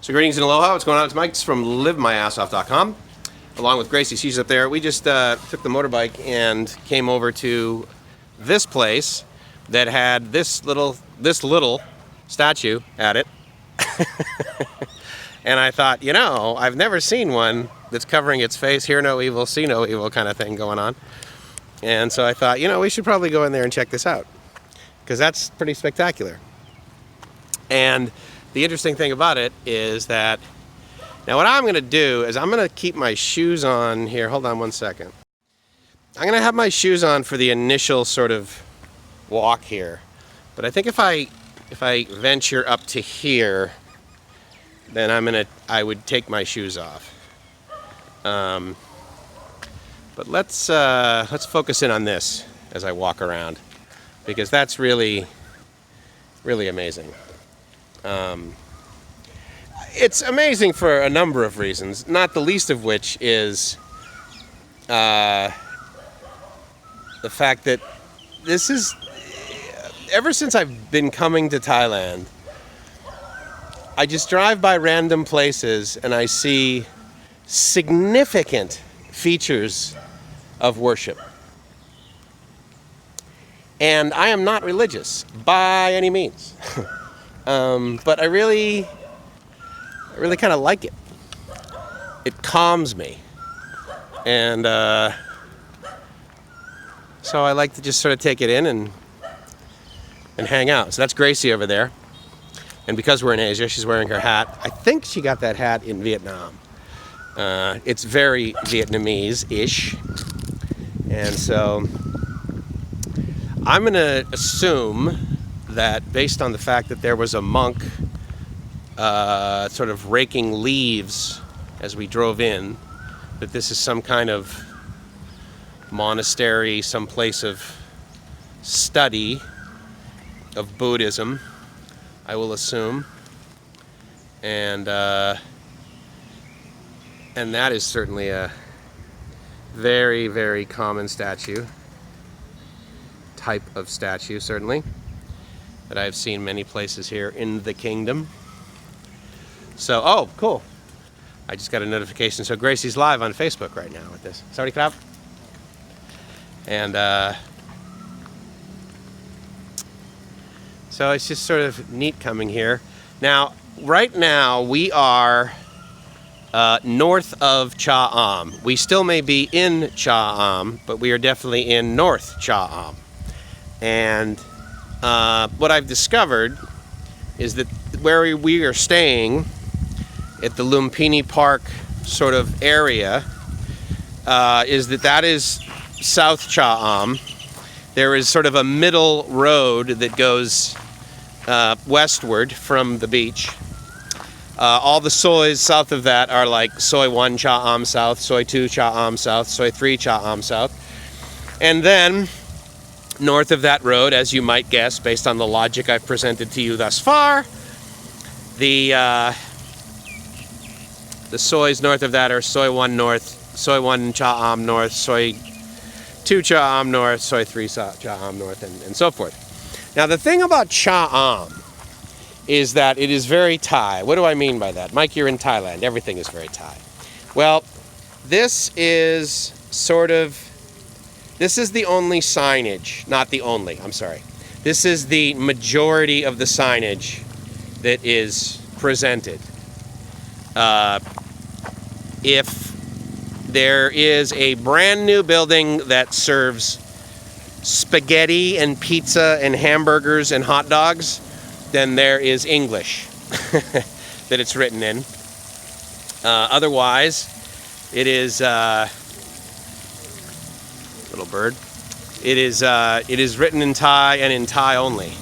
So greetings and aloha. What's going on? It's Mike from LiveMyAssOff.com. Along with Gracie, she's up there. We just took the motorbike and came over to this place that had this little statue at it. And I thought, you know, I've never seen one that's covering its face, hear no evil, see no evil kind of thing going on. And so I thought, you know, we should probably go in there and check this out, because that's pretty spectacular. And the interesting thing about it is that, now what I'm going to do is I'm going to keep my shoes on here. Hold on one second. I'm going to have my shoes on for the initial sort of walk here. But I think if I venture up to here, then I would take my shoes off. But let's focus in on this as I walk around, because that's really, really amazing. It's amazing for a number of reasons, not the least of which is the fact that this is, ever since I've been coming to Thailand, I just drive by random places and I see significant features of worship. And I am not religious by any means. But I really kind of like it. It calms me. And so I like to just sort of take it in and hang out. So that's Gracie over there. And because we're in Asia, she's wearing her hat. I think she got that hat in Vietnam. It's very Vietnamese-ish. And so I'm going to assume that based on the fact that there was a monk sort of raking leaves as we drove in, that this is some kind of monastery, some place of study of Buddhism, I will assume. And that is certainly a very, very common type of statue, certainly, that I've seen many places here in the kingdom. So, oh, cool. I just got a notification. So Gracie's live on Facebook right now with this. Sawadee krap. And so it's just sort of neat coming here. Now, right now we are north of Cha Am. We still may be in Cha Am, but we are definitely in North Cha Am. And what I've discovered is that where we are staying at the Lumpini Park sort of area is that is South Cha Am. There is sort of a middle road that goes westward from the beach. All the soys south of that are like soy 1 Cha Am South, soy 2 Cha Am South, soy 3 Cha Am South. And then north of that road, as you might guess, based on the logic I've presented to you thus far, the soys north of that are soy 1 North, soy 1 Cha Am North, soy 2 Cha Am North, soy 3 Cha Am North, and so forth. Now, the thing about Cha Am is that it is very Thai. What do I mean by that? Mike, you're in Thailand. Everything is very Thai. Well, this is the only signage, not the only, I'm sorry. This is the majority of the signage that is presented. If there is a brand new building that serves spaghetti and pizza and hamburgers and hot dogs, then there is English that it's written in. Otherwise, it is little bird. It is written in Thai and in Thai only.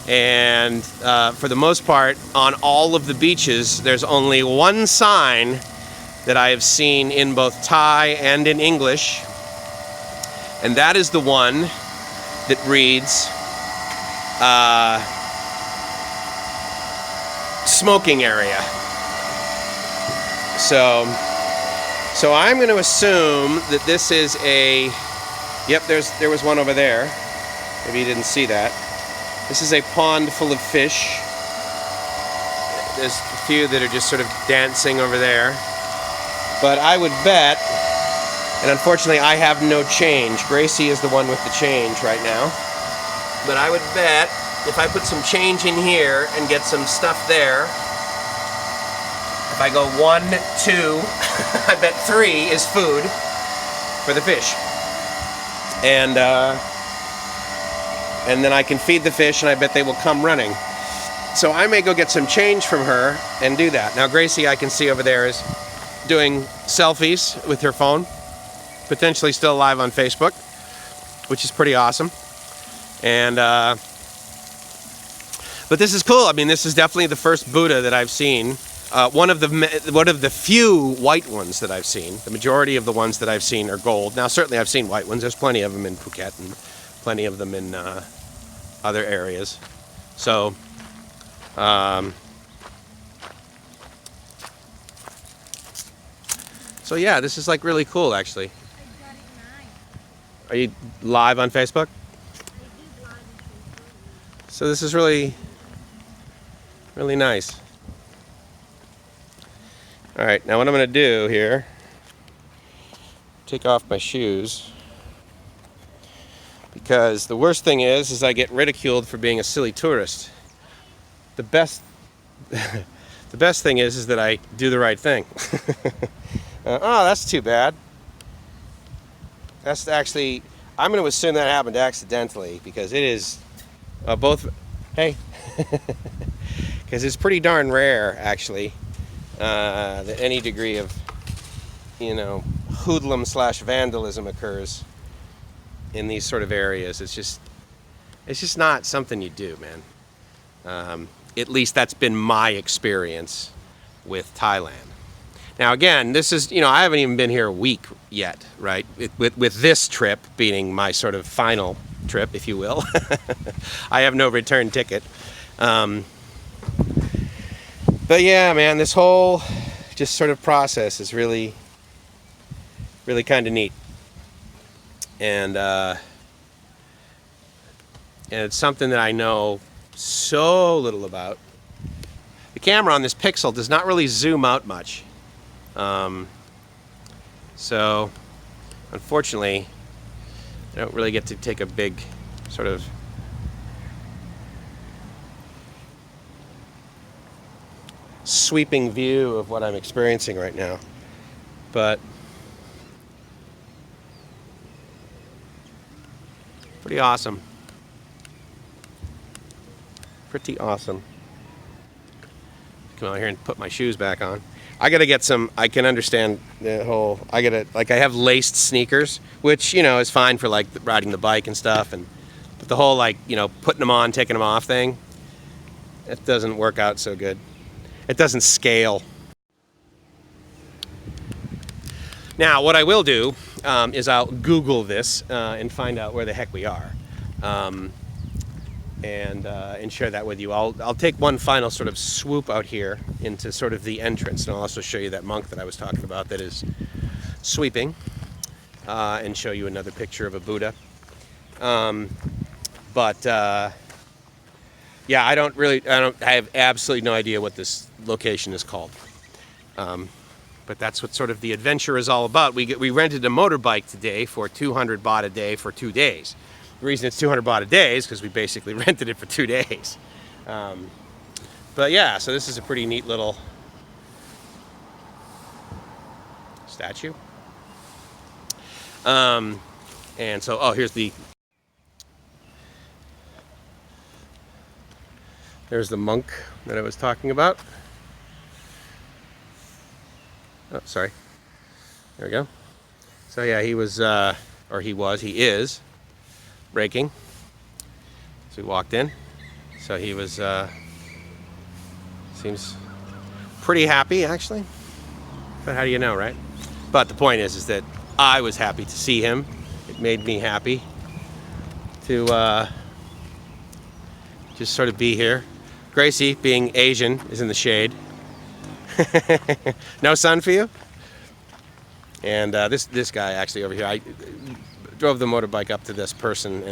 And for the most part, on all of the beaches, there's only one sign that I have seen in both Thai and in English, and that is the one that reads smoking area. So I'm going to assume that this is a, yep, there was one over there. Maybe you didn't see that. This is a pond full of fish. There's a few that are just sort of dancing over there. But I would bet, and unfortunately I have no change. Gracie is the one with the change right now. But I would bet if I put some change in here and get some stuff there, if I go 1, 2, I bet 3 is food for the fish. And then I can feed the fish, and I bet they will come running. So I may go get some change from her and do that. Now Gracie, I can see over there, is doing selfies with her phone, potentially still live on Facebook, which is pretty awesome. And but this is cool. I mean, this is definitely the first Buddha that I've seen. One of the few white ones that I've seen. The majority of the ones that I've seen are gold. Now, certainly I've seen white ones. There's plenty of them in Phuket and plenty of them in other areas. So, so yeah, this is like really cool, actually. Are you live on Facebook? So this is really, really nice. All right, now what I'm going to do here, take off my shoes, because the worst thing is I get ridiculed for being a silly tourist. The best thing is that I do the right thing. Oh, that's too bad. That's actually, I'm going to assume that happened accidentally, because it is both, hey, because it's pretty darn rare, actually. That any degree of, hoodlum / vandalism occurs in these sort of areas. It's just not something you do, man. At least that's been my experience with Thailand. Now again, this is, I haven't even been here a week yet, right? With this trip being my sort of final trip, if you will. I have no return ticket. But yeah, man, this whole just sort of process is really, really kind of neat. And it's something that I know so little about. The camera on this Pixel does not really zoom out much. So, unfortunately, I don't really get to take a big sort of sweeping view of what I'm experiencing right now. But pretty awesome. Pretty awesome. Come out here and put my shoes back on. I gotta get some, I can understand the whole, I have laced sneakers, which, is fine for like riding the bike and stuff, but the whole putting them on, taking them off thing, it doesn't work out so good. It doesn't scale. Now, what I will do is I'll Google this and find out where the heck we are, and share that with you. I'll take one final sort of swoop out here into sort of the entrance, and I'll also show you that monk that I was talking about that is sweeping, and show you another picture of a Buddha. Yeah, I have absolutely no idea what this location is called. But that's what sort of the adventure is all about. We rented a motorbike today for 200 baht a day for 2 days. The reason it's 200 baht a day is because we basically rented it for 2 days. But yeah, so this is a pretty neat little statue. And so, there's the monk that I was talking about. Oh, sorry. There we go. So yeah, he is raking. So we walked in. So he was, seems pretty happy, actually. But how do you know, right? But the point is that I was happy to see him. It made me happy to just sort of be here. Gracie, being Asian, is in the shade. No sun for you? And this guy actually over here, I drove the motorbike up to this person,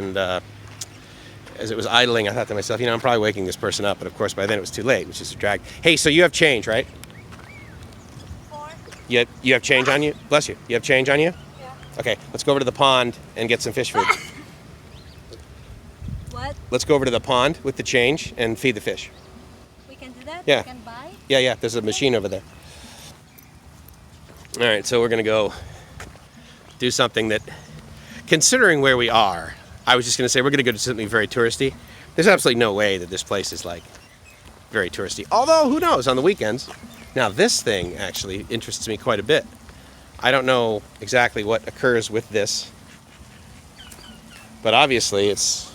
as it was idling, I thought to myself, you know, I'm probably waking this person up, but of course by then it was too late, which is a drag. Hey, so you have change, right? 4. You have change on you? Bless you. You have change on you? Yeah. Okay, let's go over to the pond and get some fish food. What? Let's go over to the pond with the change and feed the fish. We can do that? Yeah. We can buy? Yeah, there's a machine over there. All right, so we're going to go do something that, considering where we are, I was just going to say we're going to go to something very touristy. There's absolutely no way that this place is like very touristy. Although, who knows, on the weekends. Now, this thing actually interests me quite a bit. I don't know exactly what occurs with this, but obviously it's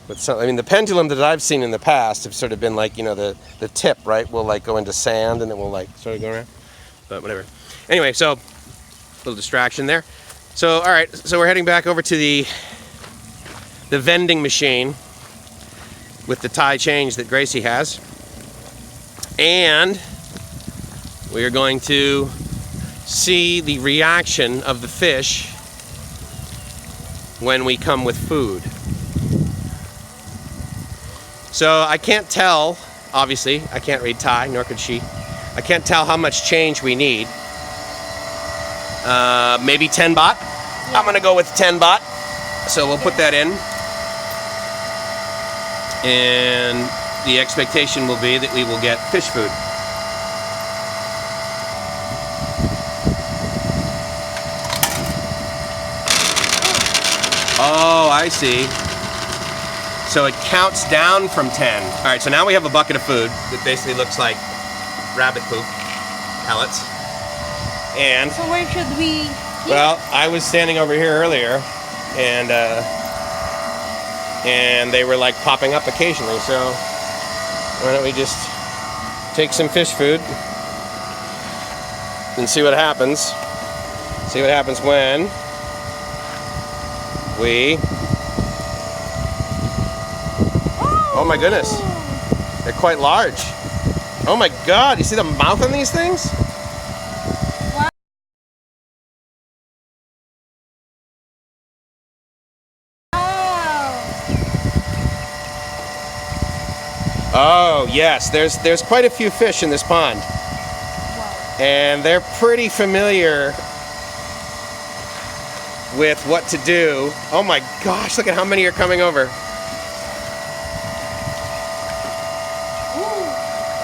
with some, I mean, the pendulum that I've seen in the past have sort of been like, you know, the tip, right, will like go into sand and it will like sort of go around, but whatever. Anyway, so a little distraction there. So, all right, so we're heading back over to the vending machine with the Thai change that Gracie has. And we are going to see the reaction of the fish when we come with food. So I can't tell, obviously, I can't read Thai, nor could she. I can't tell how much change we need. Maybe 10 baht. I'm gonna go with 10 baht. So we'll put that in. And the expectation will be that we will get fish food. Oh, I see. So it counts down from 10. All right, so now we have a bucket of food that basically looks like rabbit poop pellets. And So where should we keep? well, I was standing over here earlier, and they were like popping up occasionally. So why don't we just take some fish food and see what happens? See what happens when we. Oh my goodness, they're quite large. Oh my God, you see the mouth on these things? Oh yes, there's quite a few fish in this pond. Wow. And they're pretty familiar with what to do. Oh my gosh, look at how many are coming over.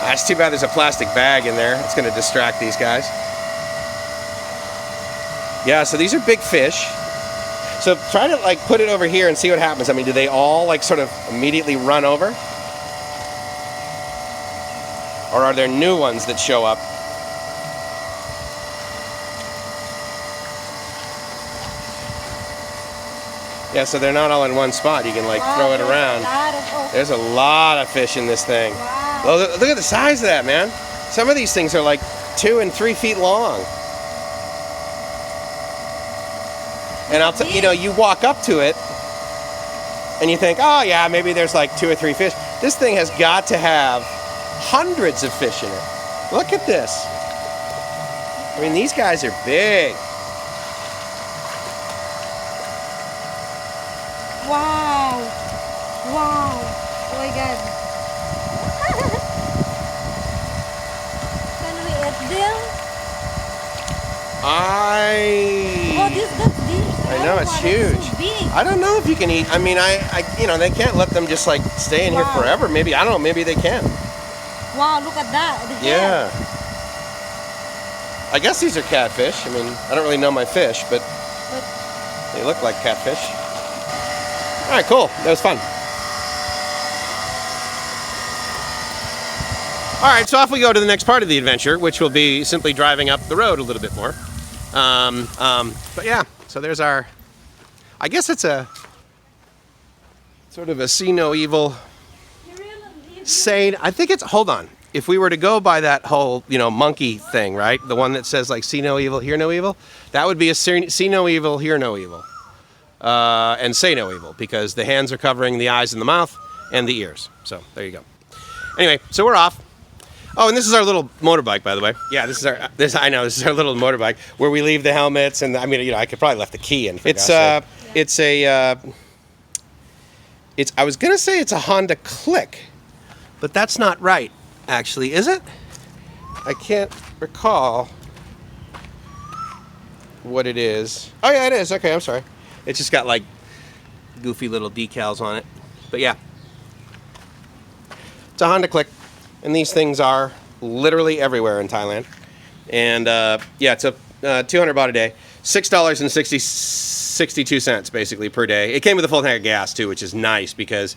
That's too bad there's a plastic bag in there. It's going to distract these guys. Yeah, so these are big fish. So try to like put it over here and see what happens. I mean, do they all like sort of immediately run over? Or are there new ones that show up? Yeah, so they're not all in one spot. You can like throw it around. There's a lot of fish in this thing. Wow. Oh, look at the size of that, man. Some of these things are like 2 and 3 feet long. And I'll tell you, know, you walk up to it and you think, oh yeah, maybe there's like 2 or 3 fish. This thing has got to have hundreds of fish in it. Look at this. I mean, these guys are big. Wow. Wow. Oh my God. Can we eat them? Oh, this. I know, it's Wow, huge. that's so big. I don't know if you can eat. I mean, you know, they can't let them just like stay in here Wow. forever. Maybe, I don't know, maybe they can. Wow, look at that. The head. Yeah. I guess these are catfish. I mean, I don't really know my fish, but they look like catfish. All right, cool. That was fun. All right, so off we go to the next part of the adventure, which will be simply driving up the road a little bit more. But yeah, so there's our, I guess it's a sort of a see no evil, say, I think it's, hold on. If we were to go by that whole, you know, monkey thing, right? The one that says like see no evil, hear no evil, that would be a see no evil, hear no evil. And say no evil, because the hands are covering the eyes and the mouth and the ears. So there you go. Anyway, so we're off. Oh, and this is our little motorbike, by the way. Yeah, this is our little motorbike where we leave the helmets, and I mean, you know, I could probably left the key in. It's a I was gonna say it's a Honda Click, but that's not right, actually, is it? I can't recall what it is. Oh yeah, it is. Okay, I'm sorry. It's just got like goofy little decals on it. But yeah, it's a Honda Click, and these things are literally everywhere in Thailand. And yeah, it's a 200 baht a day, $6.62 basically per day. It came with a full tank of gas too, which is nice because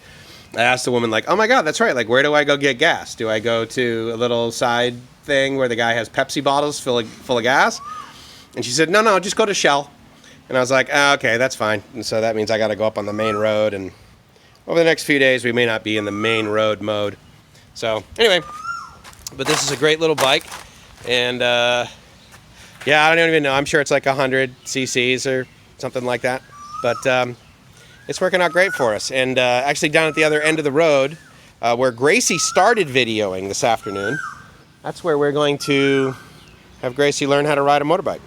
I asked the woman, like, oh my God, that's right. Like, where do I go get gas? Do I go to a little side thing where the guy has Pepsi bottles full of gas? And she said, no, just go to Shell. And I was like, okay, that's fine. And so that means I got to go up on the main road. And over the next few days, we may not be in the main road mode. So anyway, but this is a great little bike. And yeah, I don't even know. I'm sure it's like 100 cc's or something like that. But it's working out great for us. And actually down at the other end of the road, where Gracie started videoing this afternoon, that's where we're going to have Gracie learn how to ride a motorbike.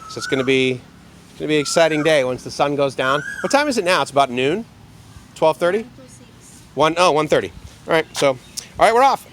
So it's going to be an exciting day once the sun goes down. What time is it now? It's about noon? 12:30? 1:30. All right, so, all right, we're off.